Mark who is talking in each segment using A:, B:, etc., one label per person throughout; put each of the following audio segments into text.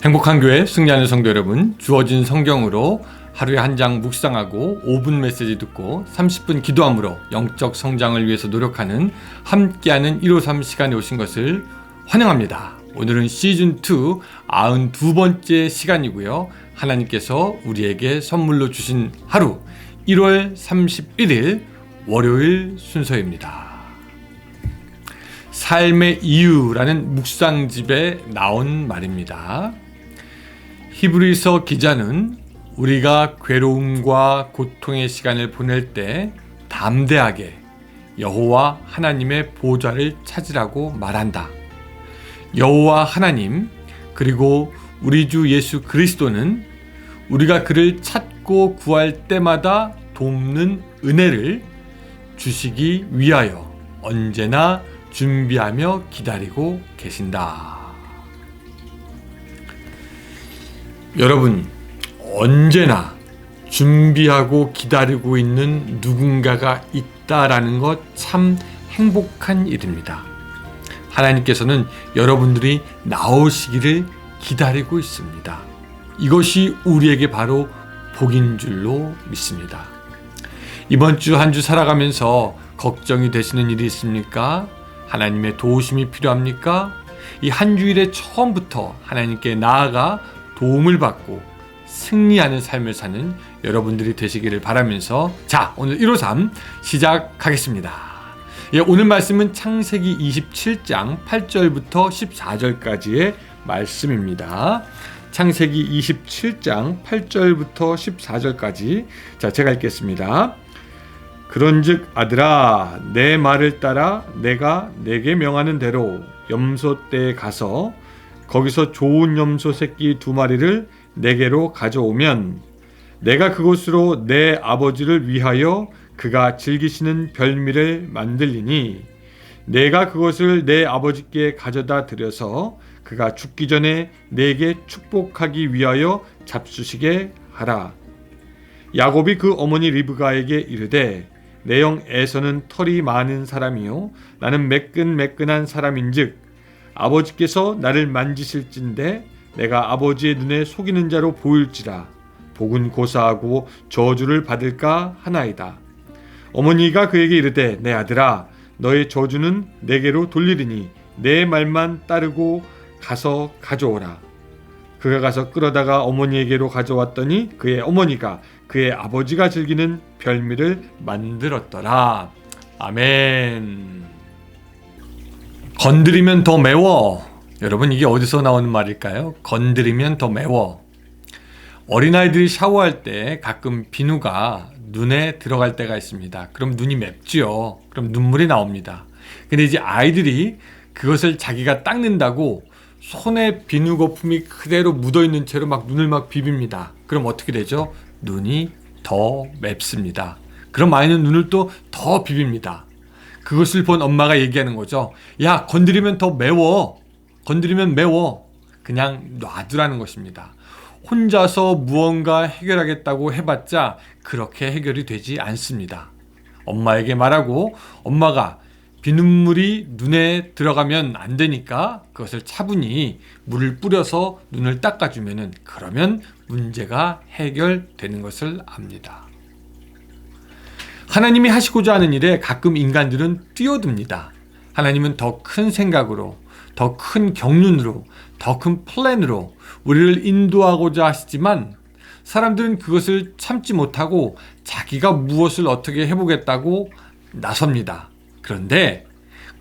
A: 행복한 교회 승리하는 성도 여러분, 주어진 성경으로 하루에 한 장 묵상하고 5분 메시지 듣고 30분 기도함으로 영적 성장을 위해서 노력하는 함께하는 153 시간에 오신 것을 환영합니다. 오늘은 시즌2 92번째 시간이고요. 하나님께서 우리에게 선물로 주신 하루 1월 31일 월요일 순서입니다. 삶의 이유라는 묵상집에 나온 말입니다. 히브리서 기자는 우리가 괴로움과 고통의 시간을 보낼 때 담대하게 여호와 하나님의 보좌를 찾으라고 말한다. 여호와 하나님 그리고 우리 주 예수 그리스도는 우리가 그를 찾고 구할 때마다 돕는 은혜를 주시기 위하여 언제나 준비하며 기다리고 계신다. 여러분, 언제나 준비하고 기다리고 있는 누군가가 있다라는 것 참 행복한 일입니다. 하나님께서는 여러분들이 나오시기를 기다리고 있습니다. 이것이 우리에게 바로 복인 줄로 믿습니다. 이번 주 한 주 살아가면서 걱정이 되시는 일이 있습니까? 하나님의 도우심이 필요합니까? 이 한 주일의 처음부터 하나님께 나아가 도움을 받고 승리하는 삶을 사는 여러분들이 되시기를 바라면서 자, 오늘 153 시작하겠습니다. 오늘 말씀은 창세기 27장 8절부터 14절까지의 말씀입니다. 창세기 27장 8절부터 14절까지 자, 제가 읽겠습니다. 그런즉 아들아, 내 말을 따라 내가 내게 명하는 대로 염소떼에 가서 거기서 좋은 염소 새끼 2마리를 내게로 가져오면 내가 그곳으로 내 아버지를 위하여 그가 즐기시는 별미를 만들리니 내가 그것을 내 아버지께 가져다 드려서 그가 죽기 전에 내게 축복하기 위하여 잡수시게 하라. 야곱이 그 어머니 리브가에게 이르되 내 형 에서는 털이 많은 사람이요 나는 매끈매끈한 사람인즉 아버지께서 나를 만지실진데 내가 아버지의 눈에 속이는 자로 보일지라 복은 고사하고 저주를 받을까 하나이다. 어머니가 그에게 이르되 내 아들아 너의 저주는 내게로 돌리리니 내 말만 따르고 가서 가져오라. 그가 가서 끌어다가 어머니에게로 가져왔더니 그의 어머니가 그의 아버지가 즐기는 별미를 만들었더라. 아멘. 건드리면 더 매워. 여러분, 이게 어디서 나오는 말일까요? 건드리면 더 매워. 어린아이들이 샤워할 때 가끔 비누가 눈에 들어갈 때가 있습니다. 그럼 눈이 맵지요. 그럼 눈물이 나옵니다. 근데 이제 아이들이 그것을 자기가 닦는다고 손에 비누 거품이 그대로 묻어있는 채로 막 눈을 막 비빕니다. 그럼 어떻게 되죠? 눈이 더 맵습니다. 그럼 아이는 눈을 또 더 비빕니다. 그것을 본 엄마가 얘기하는 거죠. 야, 건드리면 더 매워. 건드리면 매워. 그냥 놔두라는 것입니다. 혼자서 무언가 해결하겠다고 해봤자 그렇게 해결이 되지 않습니다. 엄마에게 말하고 엄마가 비눗물이 눈에 들어가면 안 되니까 그것을 차분히 물을 뿌려서 눈을 닦아주면은 그러면 문제가 해결되는 것을 압니다. 하나님이 하시고자 하는 일에 가끔 인간들은 뛰어듭니다. 하나님은 더 큰 생각으로, 더 큰 경륜으로, 더 큰 플랜으로 우리를 인도하고자 하시지만 사람들은 그것을 참지 못하고 자기가 무엇을 어떻게 해보겠다고 나섭니다. 그런데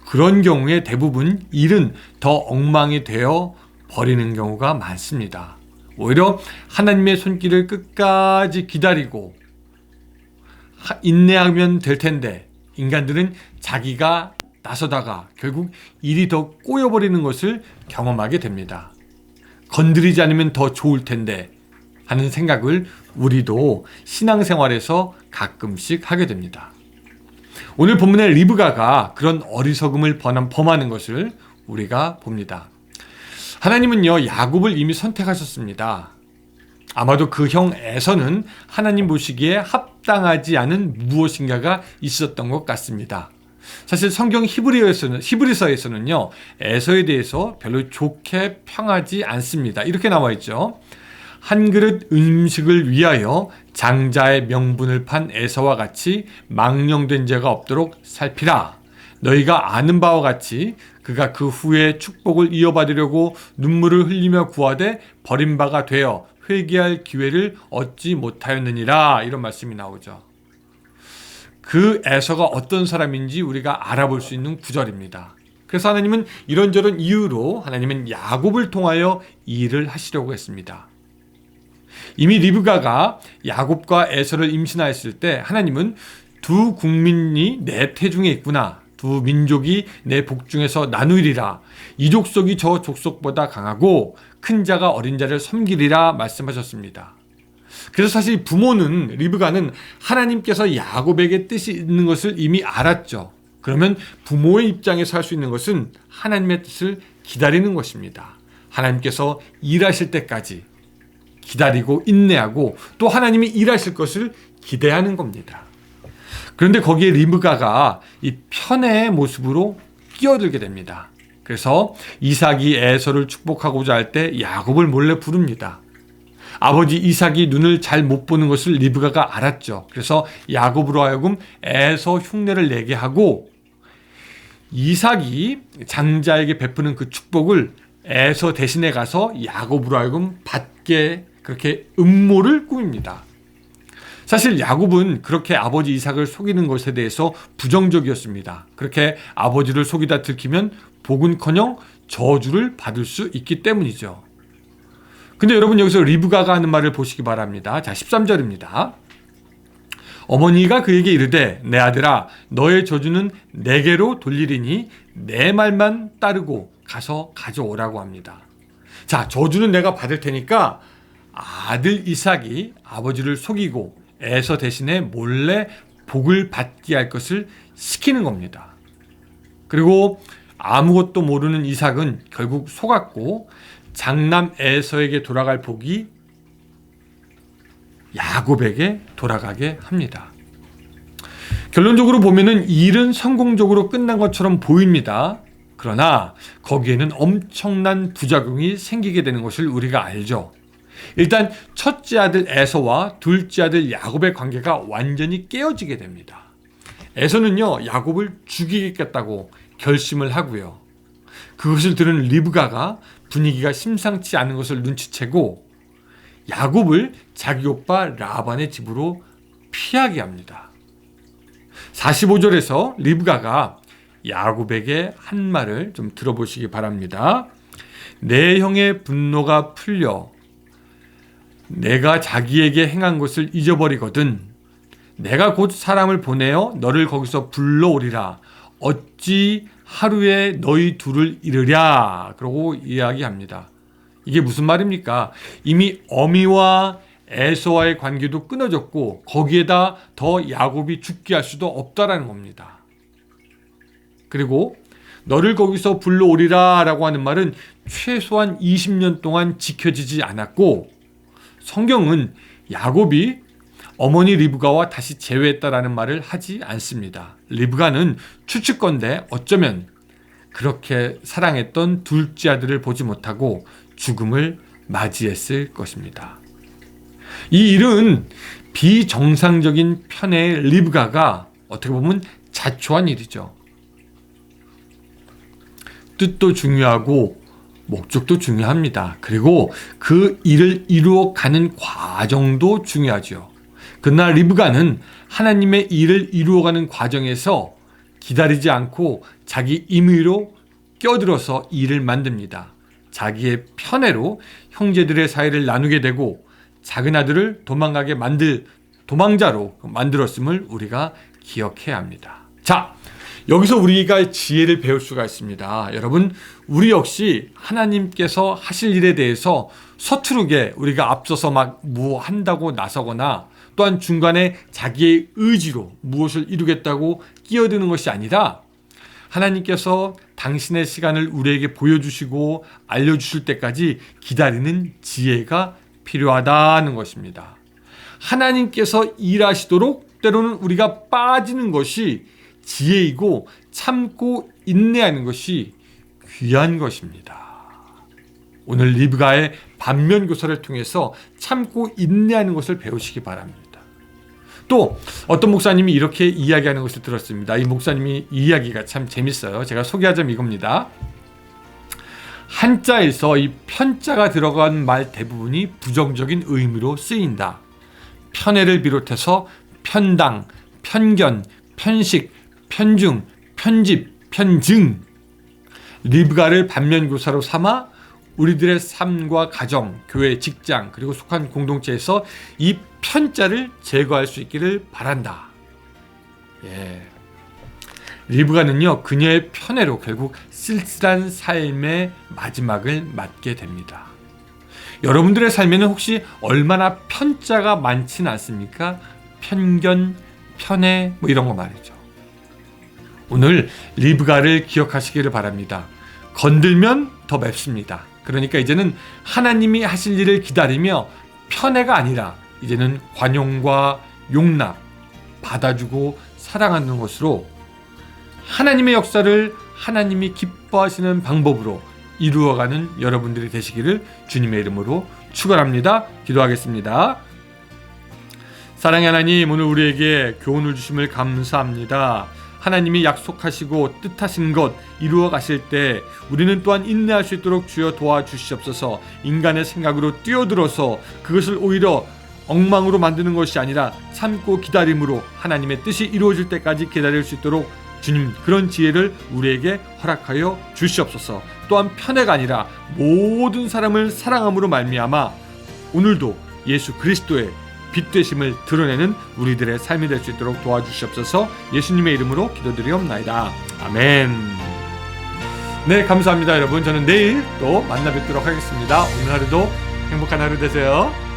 A: 그런 경우에 대부분 일은 더 엉망이 되어 버리는 경우가 많습니다. 오히려 하나님의 손길을 끝까지 기다리고 인내하면 될 텐데 인간들은 자기가 나서다가 결국 일이 더 꼬여버리는 것을 경험하게 됩니다. 건드리지 않으면 더 좋을 텐데 하는 생각을 우리도 신앙생활에서 가끔씩 하게 됩니다. 오늘 본문의 리브가가 그런 어리석음을 범하는 것을 우리가 봅니다. 하나님은요, 야곱을 이미 선택하셨습니다. 아마도 그 형 에서는 하나님 보시기에 합당하지 않은 무엇인가가 있었던 것 같습니다. 사실 성경 히브리서에서는요, 에서에 대해서 별로 좋게 평하지 않습니다. 이렇게 나와 있죠. 한 그릇 음식을 위하여 장자의 명분을 판 에서와 같이 망령된 죄가 없도록 살피라. 너희가 아는 바와 같이 그가 그 후에 축복을 이어받으려고 눈물을 흘리며 구하되 버린 바가 되어 회개할 기회를 얻지 못하였느니라. 이런 말씀이 나오죠. 그 에서가 어떤 사람인지 우리가 알아볼 수 있는 구절입니다. 그래서 하나님은 이런저런 이유로 하나님은 야곱을 통하여 이 일을 하시려고 했습니다. 이미 리브가가 야곱과 에서를 임신하였을 때 하나님은 두 국민이 내 태중에 있구나. 두 민족이 내 복중에서 나누리라. 이 족속이 저 족속보다 강하고 큰 자가 어린 자를 섬기리라 말씀하셨습니다. 그래서 사실 부모는 리브가는 하나님께서 야곱에게 뜻이 있는 것을 이미 알았죠. 그러면 부모의 입장에서 할 수 있는 것은 하나님의 뜻을 기다리는 것입니다. 하나님께서 일하실 때까지 기다리고 인내하고 또 하나님이 일하실 것을 기대하는 겁니다. 그런데 거기에 리브가가 이 편애의 모습으로 끼어들게 됩니다. 그래서 이삭이 에서를 축복하고자 할 때 야곱을 몰래 부릅니다. 아버지 이삭이 눈을 잘 못 보는 것을 리브가가 알았죠. 그래서 야곱으로 하여금 에서 흉내를 내게 하고 이삭이 장자에게 베푸는 그 축복을 에서 대신에 가서 야곱으로 하여금 받게 그렇게 음모를 꾸밉니다. 사실 야곱은 그렇게 아버지 이삭을 속이는 것에 대해서 부정적이었습니다. 그렇게 아버지를 속이다 들키면 복은커녕 저주를 받을 수 있기 때문이죠. 근데 여러분 여기서 리브가가 하는 말을 보시기 바랍니다. 자, 13절입니다. 어머니가 그에게 이르되 내 아들아 너의 저주는 내게로 돌리리니 내 말만 따르고 가서 가져오라고 합니다. 자, 저주는 내가 받을 테니까 아들 이삭이 아버지를 속이고 에서 대신에 몰래 복을 받게 할 것을 시키는 겁니다. 그리고 아무것도 모르는 이삭은 결국 속았고 장남 에서에게 돌아갈 복이 야곱에게 돌아가게 합니다. 결론적으로 보면은 일은 성공적으로 끝난 것처럼 보입니다. 그러나 거기에는 엄청난 부작용이 생기게 되는 것을 우리가 알죠. 일단 첫째 아들 에서와 둘째 아들 야곱의 관계가 완전히 깨어지게 됩니다. 에서는요, 야곱을 죽이겠다고 결심을 하고요. 그것을 들은 리브가가 분위기가 심상치 않은 것을 눈치채고 야곱을 자기 오빠 라반의 집으로 피하게 합니다. 45절에서 리브가가 야곱에게 한 말을 좀 들어보시기 바랍니다. 내 형의 분노가 풀려 내가 자기에게 행한 것을 잊어버리거든 내가 곧 사람을 보내어 너를 거기서 불러오리라. 어찌 하루에 너희 둘을 이르랴. 그러고 이야기합니다. 이게 무슨 말입니까? 이미 어미와 에서와의 관계도 끊어졌고 거기에다 더 야곱이 죽게 할 수도 없다라는 겁니다. 그리고 너를 거기서 불러오리라 라고 하는 말은 최소한 20년 동안 지켜지지 않았고 성경은 야곱이 어머니 리브가와 다시 재회했다라는 말을 하지 않습니다. 리브가는 추측건데 어쩌면 그렇게 사랑했던 둘째 아들을 보지 못하고 죽음을 맞이했을 것입니다. 이 일은 비정상적인 편의 리브가가 어떻게 보면 자초한 일이죠. 뜻도 중요하고 목적도 중요합니다. 그리고 그 일을 이루어가는 과정도 중요하죠. 그러나 리브가는 하나님의 일을 이루어가는 과정에서 기다리지 않고 자기 임의로 껴들어서 일을 만듭니다. 자기의 편애로 형제들의 사이를 나누게 되고 작은 아들을 도망자로 만들었음을 우리가 기억해야 합니다. 자, 여기서 우리가 지혜를 배울 수가 있습니다. 여러분, 우리 역시 하나님께서 하실 일에 대해서 서투르게 우리가 앞서서 막 뭐 한다고 나서거나 또한 중간에 자기의 의지로 무엇을 이루겠다고 끼어드는 것이 아니라 하나님께서 당신의 시간을 우리에게 보여주시고 알려주실 때까지 기다리는 지혜가 필요하다는 것입니다. 하나님께서 일하시도록 때로는 우리가 빠지는 것이 지혜이고 참고 인내하는 것이 귀한 것입니다. 오늘 리브가의 반면교사를 통해서 참고 인내하는 것을 배우시기 바랍니다. 또 어떤 목사님이 이렇게 이야기하는 것을 들었습니다. 이 목사님이 이야기가 참 재밌어요. 제가 소개하자면 이겁니다. 한자에서 이 편자가 들어간 말 대부분이 부정적인 의미로 쓰인다. 편애를 비롯해서 편당, 편견, 편식, 편중, 편집, 편증. 리브가를 반면교사로 삼아 우리들의 삶과 가정, 교회, 직장, 그리고 속한 공동체에서 이 편자를 제거할 수 있기를 바란다. 예. 리브가는요, 그녀의 편애로 결국 쓸쓸한 삶의 마지막을 맞게 됩니다. 여러분들의 삶에는 혹시 얼마나 편자가 많진 않습니까? 편견, 편애, 이런 거 말이죠. 오늘 리브가를 기억하시기를 바랍니다. 건들면 더 맵습니다. 그러니까 이제는 하나님이 하실 일을 기다리며 편애가 아니라 이제는 관용과 용납, 받아주고 사랑하는 것으로 하나님의 역사를 하나님이 기뻐하시는 방법으로 이루어가는 여러분들이 되시기를 주님의 이름으로 축원합니다. 기도하겠습니다. 사랑의 하나님, 오늘 우리에게 교훈을 주심을 감사합니다. 하나님이 약속하시고 뜻하신 것 이루어 가실 때 우리는 또한 인내할 수 있도록 주여 도와주시옵소서. 인간의 생각으로 뛰어들어서 그것을 오히려 엉망으로 만드는 것이 아니라 참고 기다림으로 하나님의 뜻이 이루어질 때까지 기다릴 수 있도록 주님, 그런 지혜를 우리에게 허락하여 주시옵소서. 또한 편애가 아니라 모든 사람을 사랑함으로 말미암아 오늘도 예수 그리스도의 빛 되심을 드러내는 우리들의 삶이 될 수 있도록 도와주시옵소서. 예수님의 이름으로 기도드리옵나이다. 아멘. 네, 감사합니다 여러분. 저는 내일 또 만나 뵙도록 하겠습니다. 오늘 하루도 행복한 하루 되세요.